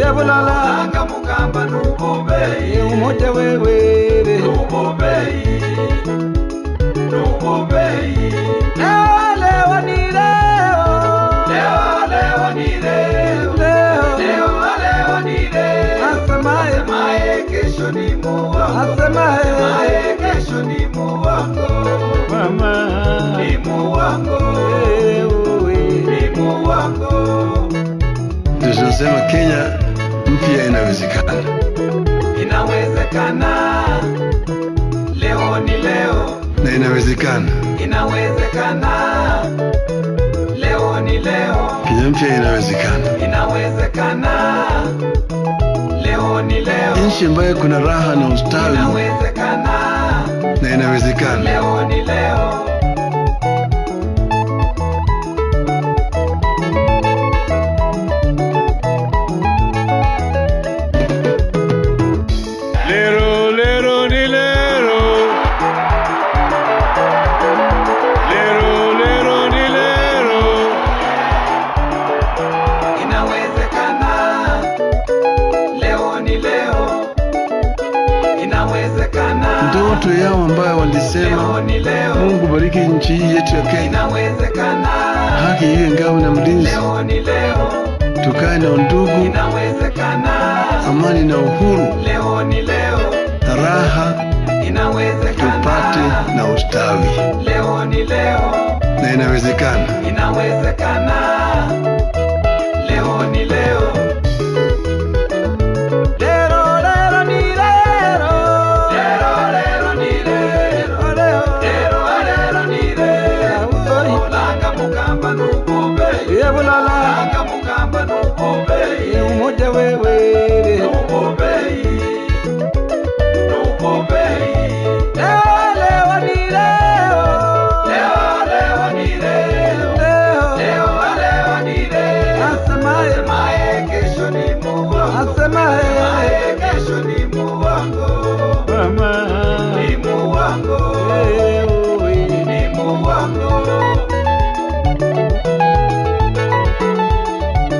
Yabulala Anga mukamba nububei Umote wewe Nububei Nububei Leo ni leo Leo ni leo Leo ni leo Asemaye kesho ni muwango Asemaye kesho ni muwango Mama Ni muwango Ni muwango. Tunasema Kenya mpya inawezekana. Inawezekana. Leo ni leo. Na inawezekana. Inawezekana. Leo ni leo. Kenya mpya inawezekana. Inawezekana. Leo ni leo. Nchi ambayo kuna raha na ustawi. Inawezekana. Na inawezekana. Leo ni leo. Ndoto yao ambayo walisema Mungu bariki nchi hii yetu ya Kenya. Inawezekana. Haki iwe ngao na mlinzi. Leo ni leo. Tukae na undugu. Inawezekana. Amani na uhuru. Leo ni leo. Raha. Inawezekana. Tupate na ustawi. Leo ni leo. Na inawezekana. Inawezekana.